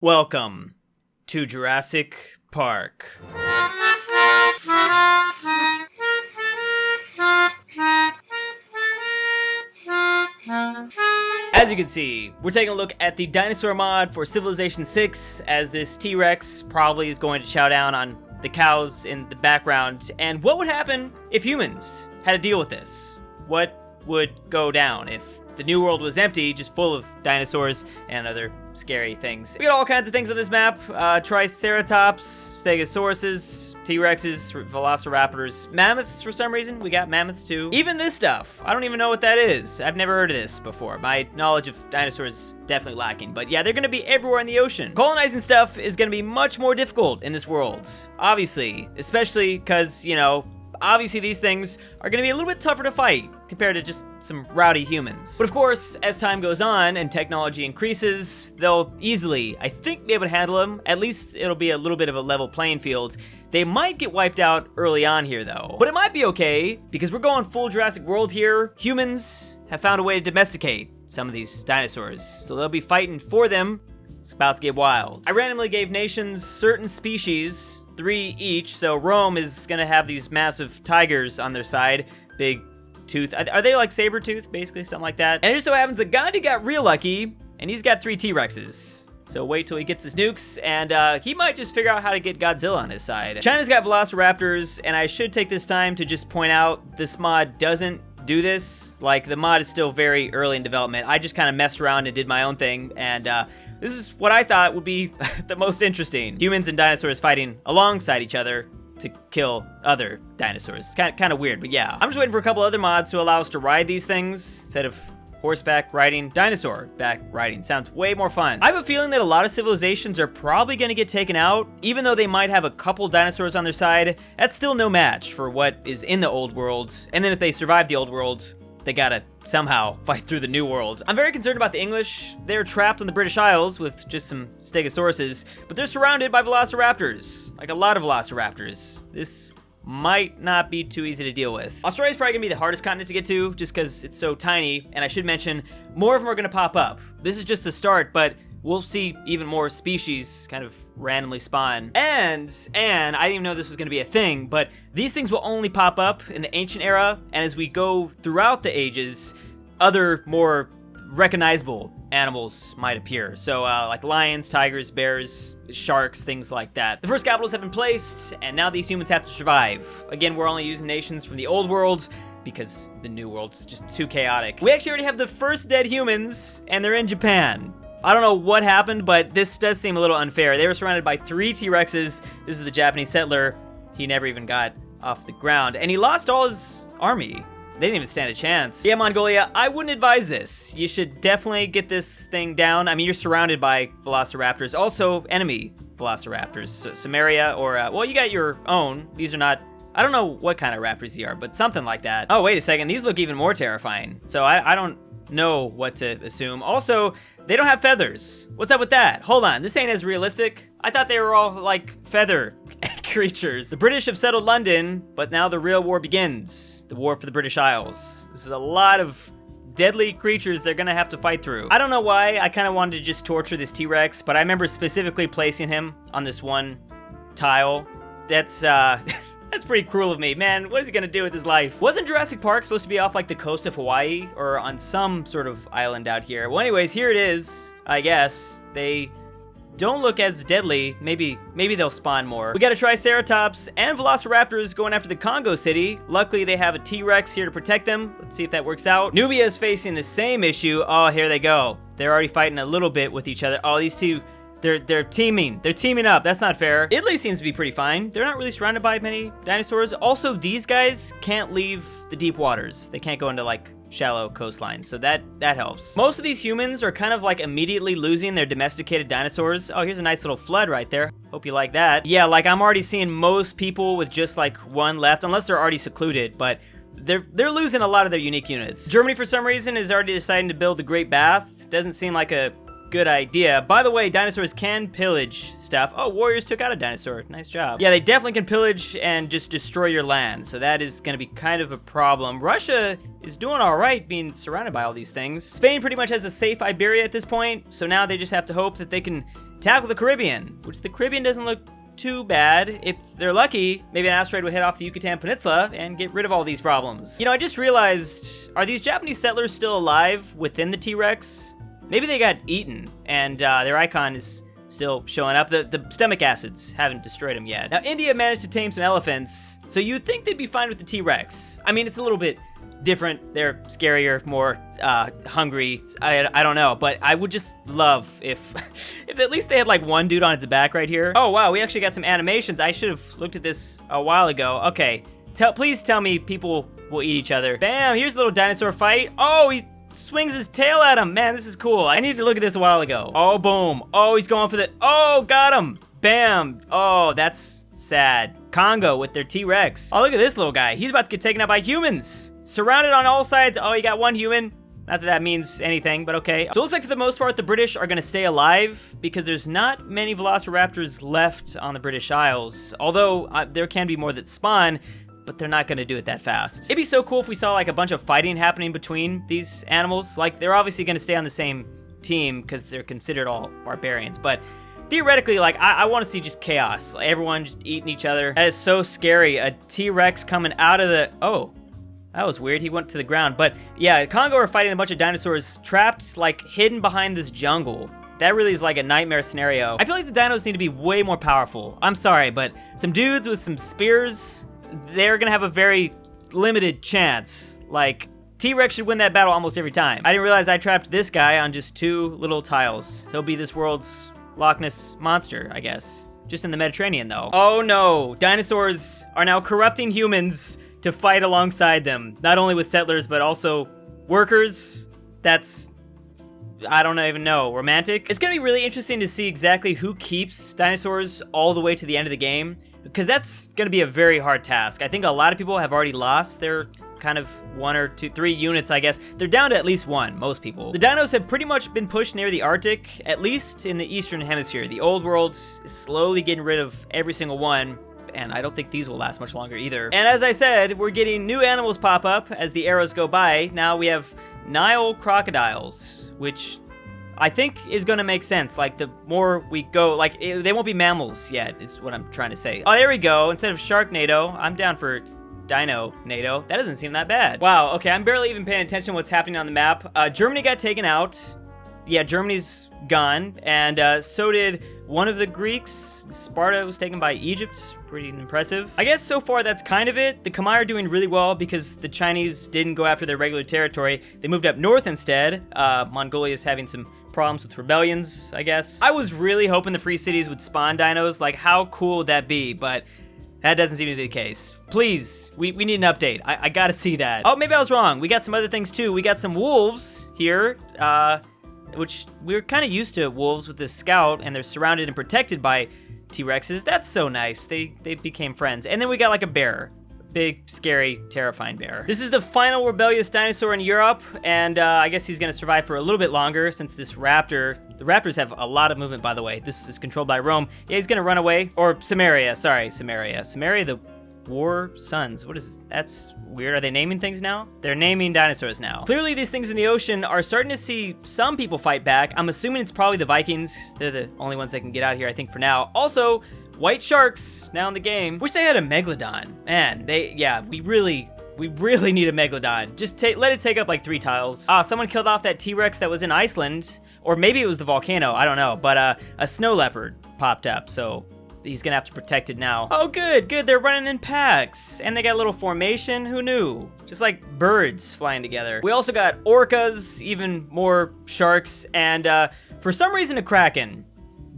Welcome to Jurassic Park. As you can see, we're taking a look at the dinosaur mod for Civilization 6, as this T-Rex probably is going to chow down on the cows in the background. And what would happen if humans had to deal with this? What would go down if the new world was empty, just full of dinosaurs and other scary things? We got all kinds of things on this map. Triceratops, Stegosauruses, T-Rexes, Velociraptors, mammoths for some reason. We got mammoths too. Even this stuff, I don't even know what that is. I've never heard of this before. My knowledge of dinosaurs is definitely lacking, but yeah, they're gonna be everywhere in the ocean. Colonizing stuff is gonna be much more difficult in this world, obviously, especially because, you know, obviously these things are gonna be a little bit tougher to fight compared to just some rowdy humans. But of course, as time goes on and technology increases, they'll easily, I think, be able to handle them. At least it'll be a little bit of a level playing field. They might get wiped out early on here though. But it might be okay, because we're going full Jurassic World here. Humans have found a way to domesticate some of these dinosaurs, so they'll be fighting for them. It's about to get wild. I randomly gave nations certain species, 3 each, so Rome is gonna have these massive tigers on their side, big tooth. Are they like saber tooth, basically, something like that? And it just so happens that Gandhi got real lucky, and he's got 3 T-Rexes. So wait till he gets his nukes, and he might just figure out how to get Godzilla on his side. China's got Velociraptors, and I should take this time to just point out this mod doesn't do this. Like, the mod is still very early in development. I just kind of messed around and did my own thing, and this is what I thought would be the most interesting. Humans and dinosaurs fighting alongside each other to kill other dinosaurs. It's kind of weird, but yeah. I'm just waiting for a couple other mods to allow us to ride these things instead of horseback riding. Dinosaur back riding sounds way more fun. I have a feeling that a lot of civilizations are probably gonna get taken out. Even though they might have a couple dinosaurs on their side, that's still no match for what is in the old world. And then if they survive the old world, they gotta somehow fight through the new world. I'm very concerned about the English. They're trapped on the British Isles with just some Stegosauruses, but they're surrounded by Velociraptors, like a lot of Velociraptors. This might not be too easy to deal with. Australia's probably gonna be the hardest continent to get to, just because it's so tiny, and I should mention, more of them are gonna pop up. This is just the start, but we'll see even more species kind of randomly spawn. And I didn't even know this was gonna be a thing, but these things will only pop up in the ancient era, and as we go throughout the ages, other more recognizable animals might appear. So like lions, tigers, bears, sharks, things like that. The first capitals have been placed, and now these humans have to survive. Again, we're only using nations from the old world, because the new world's just too chaotic. We actually already have the first dead humans, and they're in Japan. I don't know what happened, but this does seem a little unfair. They were surrounded by 3 T-Rexes. This is the Japanese settler. He never even got off the ground, and he lost all his army. They didn't even stand a chance. Yeah, Mongolia, I wouldn't advise this. You should definitely get this thing down. I mean, you're surrounded by Velociraptors, also enemy Velociraptors. So Samaria or, well, you got your own. These are not, I don't know what kind of raptors they are, but something like that. Oh, wait a second, these look even more terrifying. So I don't know what to assume. Also, they don't have feathers. What's up with that? Hold on, this ain't as realistic. I thought they were all like feather creatures. The British have settled London, but now the real war begins. The war for the British Isles. This is a lot of deadly creatures they're gonna have to fight through. I don't know why, I kinda wanted to just torture this T-Rex, but I remember specifically placing him on this one tile. That's that's pretty cruel of me. Man, what is he gonna do with his life? Wasn't Jurassic Park supposed to be off like the coast of Hawaii or on some sort of island out here? Well, anyways, here it is, I guess. They don't look as deadly. Maybe they'll spawn more. We got a Triceratops and Velociraptors going after the Congo city. Luckily, they have a T-Rex here to protect them. Let's see if that works out. Nubia is facing the same issue. Oh, here they go. They're already fighting a little bit with each other. Oh, these two, they're teaming. They're teaming up. That's not fair. Italy seems to be pretty fine. They're not really surrounded by many dinosaurs. Also, these guys can't leave the deep waters. They can't go into like shallow coastlines, so that helps. Most of these humans are kind of like immediately losing their domesticated dinosaurs. Oh, here's a nice little flood right there. Hope you like that. Yeah, like I'm already seeing most people with just like 1 left, unless they're already secluded, but they're losing a lot of their unique units. Germany, for some reason, is already deciding to build the Great Bath. Doesn't seem like a good idea. By the way, dinosaurs can pillage stuff. Oh, warriors took out a dinosaur. Nice job. Yeah, they definitely can pillage and just destroy your land. So that is gonna be kind of a problem. Russia is doing all right being surrounded by all these things. Spain pretty much has a safe Iberia at this point. So now they just have to hope that they can tackle the Caribbean, which the Caribbean doesn't look too bad. If they're lucky, maybe an asteroid will hit off the Yucatan Peninsula and get rid of all these problems. You know, I just realized, are these Japanese settlers still alive within the T-Rex? Maybe they got eaten and their icon is still showing up. The stomach acids haven't destroyed them yet. Now, India managed to tame some elephants, so you'd think they'd be fine with the T-Rex. I mean, it's a little bit different. They're scarier, more hungry. I don't know, but I would just love if at least they had like one dude on its back right here. Oh wow, we actually got some animations. I should have looked at this a while ago. Okay, please tell me people will eat each other. Bam, here's a little dinosaur fight. Oh, he swings his tail at him. Man, this is cool. I needed to look at this a while ago. Oh, boom. Oh, he's going for the, oh, got him. Bam. Oh, that's sad. Congo with their T-Rex. Oh, look at this little guy. He's about to get taken out by humans. Surrounded on all sides. Oh, you got one human. Not that that means anything, but okay. So it looks like for the most part, the British are gonna stay alive because there's not many velociraptors left on the British Isles. Although there can be more that spawn, but they're not gonna do it that fast. It'd be so cool if we saw like a bunch of fighting happening between these animals. Like they're obviously gonna stay on the same team because they're considered all barbarians, but theoretically, like, I want to see just chaos. Like, everyone just eating each other. That is so scary. A T-Rex coming out of the... Oh, that was weird. He went to the ground. But, yeah, Congo are fighting a bunch of dinosaurs trapped, like, hidden behind this jungle. That really is like a nightmare scenario. I feel like the dinos need to be way more powerful. I'm sorry, but some dudes with some spears, they're gonna have a very limited chance. Like, T-Rex should win that battle almost every time. I didn't realize I trapped this guy on just 2 little tiles. He'll be this world's Loch Ness monster, I guess. Just in the Mediterranean, though. Oh no, dinosaurs are now corrupting humans to fight alongside them. Not only with settlers, but also workers. That's, I don't even know, romantic? It's gonna be really interesting to see exactly who keeps dinosaurs all the way to the end of the game, because that's gonna be a very hard task. I think a lot of people have already lost their kind of 1 or 2, 3 units, I guess. They're down to at least 1, most people. The dinos have pretty much been pushed near the Arctic, at least in the Eastern Hemisphere. The old world is slowly getting rid of every single one, and I don't think these will last much longer either. And as I said, we're getting new animals pop up as the arrows go by. Now we have Nile crocodiles, which I think is gonna make sense. Like, the more we go, like, they won't be mammals yet, is what I'm trying to say. Oh, there we go. Instead of Sharknado, I'm down for Dino-nado. That doesn't seem that bad. Wow, okay, I'm barely even paying attention to what's happening on the map. Germany got taken out. Yeah, Germany's gone, and so did one of the Greeks. Sparta was taken by Egypt. Pretty impressive. I guess so far that's kind of it. The Khmer are doing really well because the Chinese didn't go after their regular territory. They moved up north instead. Mongolia is having some problems with rebellions, I guess. I was really hoping the free cities would spawn dinos. Like, how cool would that be? But that doesn't seem to be the case. Please, we need an update. I gotta see that. Oh, maybe I was wrong. We got some other things too. We got some wolves here, which we're kind of used to wolves with this scout, and they're surrounded and protected by T-Rexes. That's so nice. They became friends. And then we got like a bear. Big, scary, terrifying bear. This is the final rebellious dinosaur in Europe, and I guess he's gonna survive for a little bit longer since this raptor, the raptors have a lot of movement, by the way. This is controlled by Rome. Yeah, he's gonna run away. Or Samaria, sorry, Samaria. Samaria, the War Sons. What is this? That's weird. Are they naming things now? They're naming dinosaurs now. Clearly, these things in the ocean are starting to see some people fight back. I'm assuming it's probably the Vikings. They're the only ones that can get out here, I think, for now. Also, white sharks now in the game. Wish they had a megalodon. Man, we really need a megalodon. Just let it take up like 3 tiles. Ah, someone killed off that T-Rex that was in Iceland, or maybe it was the volcano, I don't know, but a snow leopard popped up, so he's gonna have to protect it now. Oh, good, they're running in packs, and they got a little formation, who knew? Just like birds flying together. We also got orcas, even more sharks, and for some reason a kraken.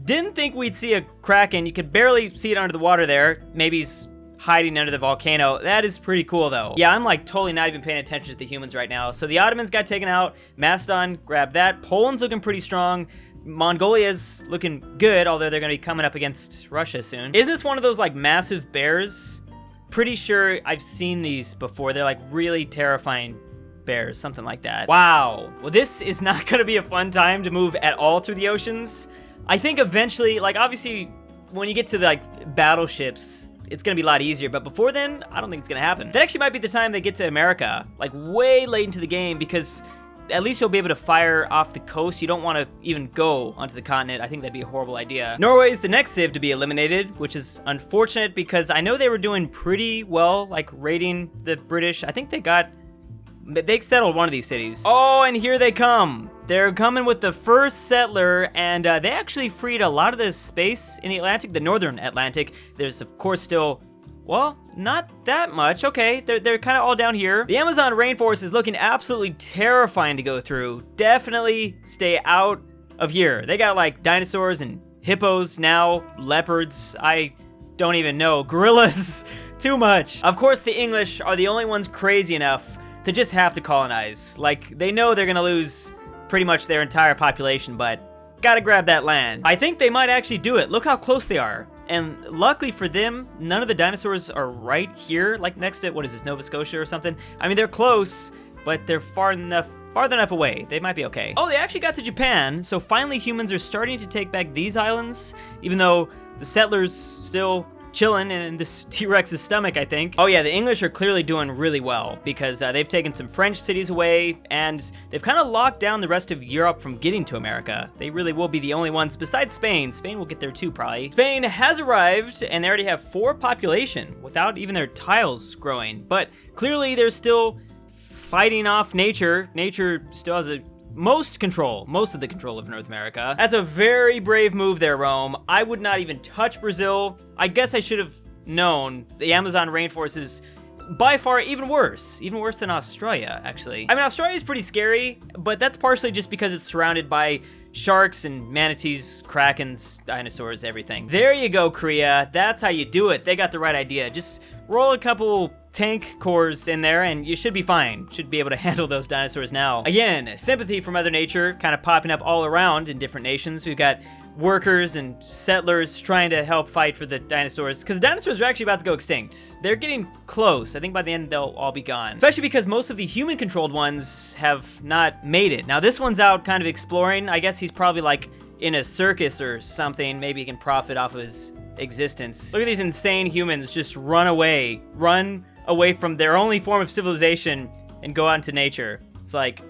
Didn't think we'd see a kraken. You could barely see it under the water there. Maybe he's hiding under the volcano. That is pretty cool though. Yeah, I'm like totally not even paying attention to the humans right now. So the Ottomans got taken out. Macedon grabbed that. Poland's looking pretty strong. Mongolia's looking good, although they're gonna be coming up against Russia soon. Isn't this one of those like massive bears? Pretty sure I've seen these before. They're like really terrifying bears, something like that. Wow, well this is not gonna be a fun time to move at all through the oceans. I think eventually, like obviously when you get to the like battleships, it's gonna be a lot easier, but before then, I don't think it's gonna happen. That actually might be the time they get to America, like way late into the game, because at least you'll be able to fire off the coast. You don't want to even go onto the continent. I think that'd be a horrible idea. Norway is the next civ to be eliminated, which is unfortunate because I know they were doing pretty well, like raiding the British. I think they settled one of these cities. Oh, and here they come. They're coming with the first settler, and they actually freed a lot of this space in the Atlantic, the northern Atlantic. There's, of course, still, well, not that much. Okay, they're kind of all down here. The Amazon rainforest is looking absolutely terrifying to go through. Definitely stay out of here. They got, like, dinosaurs and hippos now, leopards, I don't even know, gorillas, too much. Of course, the English are the only ones crazy enough to just have to colonize. Like, they know they're gonna lose pretty much their entire population, but gotta grab that land. I think they might actually do it. Look how close they are. And luckily for them, none of the dinosaurs are right here, like next to, what is this, Nova Scotia or something? I mean, they're close, but they're farther enough away. They might be okay. Oh, they actually got to Japan, so finally humans are starting to take back these islands, even though the settlers still chilling in this T-Rex's stomach, I think. Oh yeah, the English are clearly doing really well because they've taken some French cities away and they've kind of locked down the rest of Europe from getting to America. They really will be the only ones besides Spain. Spain will get there too, probably. Spain has arrived and they already have 4 population without even their tiles growing, but clearly they're still fighting off nature. Nature still has most of the control of North America. That's a very brave move there, Rome. I would not even touch Brazil. I guess I should have known the Amazon rainforest is by far even worse than Australia, actually. I mean, Australia is pretty scary, but that's partially just because it's surrounded by sharks and manatees, krakens, dinosaurs, everything. There you go, Korea. That's how you do it. They got the right idea. Just roll a couple tank cores in there and you should be fine. Should be able to handle those dinosaurs now. Again, sympathy for Mother Nature kind of popping up all around in different nations. We've got workers and settlers trying to help fight for the dinosaurs because the dinosaurs are actually about to go extinct. They're getting close. I think by the end they'll all be gone, especially because most of the human controlled ones have not made it. Now this one's out kind of exploring. I guess he's probably like in a circus or something. Maybe he can profit off of his existence. Look at these insane humans just run away from their only form of civilization and go out into nature. It's like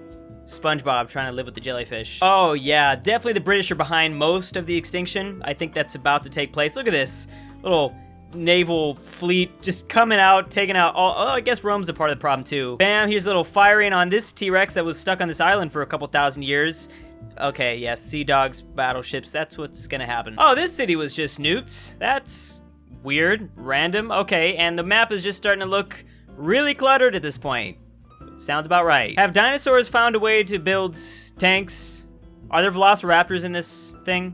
SpongeBob trying to live with the jellyfish. Oh yeah, definitely the British are behind most of the extinction. I think that's about to take place. Look at this little naval fleet just coming out, taking out all, oh, I guess Rome's a part of the problem too. Bam, here's a little firing on this T-Rex that was stuck on this island for a couple thousand years. Okay, yes, sea dogs, battleships, that's what's gonna happen. Oh, this city was just nuked. That's weird, random, okay, and the map is just starting to look really cluttered at this point. Sounds about right. Have dinosaurs found a way to build tanks? Are there velociraptors in this thing?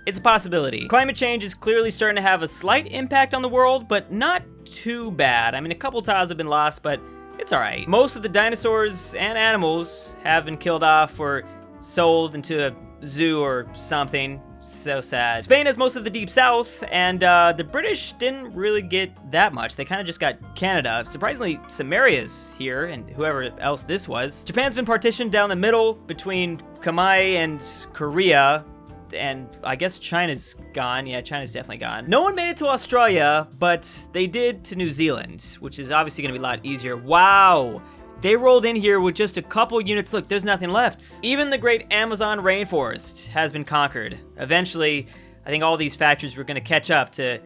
It's a possibility. Climate change is clearly starting to have a slight impact on the world, but not too bad. I mean, a couple tiles have been lost, but it's all right. Most of the dinosaurs and animals have been killed off or sold into a zoo or something. So sad. Spain has most of the deep south, and the British didn't really get that much. They kind of just got Canada. Surprisingly, Samaria's here, and whoever else this was. Japan's been partitioned down the middle between Kamai and Korea, and I guess China's gone. Yeah, China's definitely gone. No one made it to Australia, but they did to New Zealand, which is obviously gonna be a lot easier. Wow. They rolled in here with just a couple units. Look, there's nothing left. Even the great Amazon rainforest has been conquered. Eventually, I think all these factories were gonna catch up to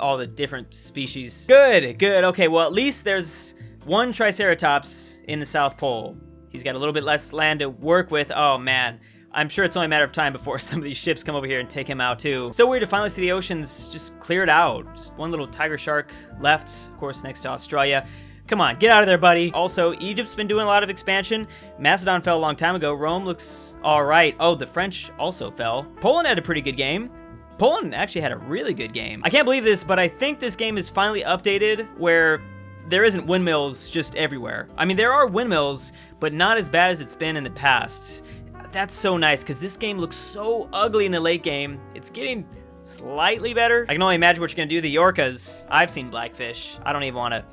all the different species. Good, good. Okay, well, at least there's one Triceratops in the South Pole. He's got a little bit less land to work with. Oh, man. I'm sure it's only a matter of time before some of these ships come over here and take him out, too. So weird to finally see the oceans just cleared out. Just one little tiger shark left, of course, next to Australia. Come on, get out of there, buddy. Also, Egypt's been doing a lot of expansion. Macedon fell a long time ago. Rome looks all right. Oh, the French also fell. Poland had a pretty good game. Poland actually had a really good game. I can't believe this, but I think this game is finally updated where there isn't windmills just everywhere. I mean, there are windmills, but not as bad as it's been in the past. That's so nice, because this game looks so ugly in the late game. It's getting slightly better. I can only imagine what you're gonna do to the orcas. I've seen Blackfish. I don't even wanna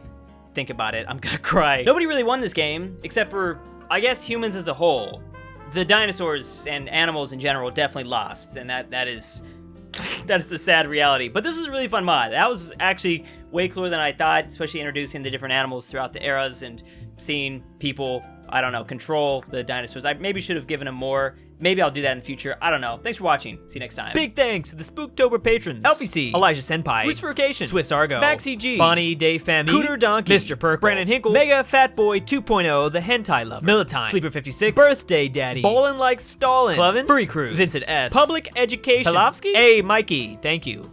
think about it. I'm gonna cry. Nobody really won this game, except for, I guess, humans as a whole. The dinosaurs and animals in general definitely lost, and that is that's the sad reality. But this was a really fun mod. That was actually way cooler than I thought, especially introducing the different animals throughout the eras and seeing people I don't know, control the dinosaurs. I maybe should have given him more. Maybe I'll do that in the future. I don't know. Thanks for watching. See you next time. Big thanks to the Spooktober patrons: ElphieC, Eijah Senpai, Ruserification, SwissAargau, Maxy G, Bonny, Famme, CooterDonkey, MisterPERKELE, BradenH Hinkle, Mega Fatboy 2.0, the Hentai Lover, Millatime, Sleeper56, BirthdayDaddy, BallinLikeStalin, Clevin, Furry Cruz, Vincent S, Public Education, Pelovsky, A Mikey. Thank you.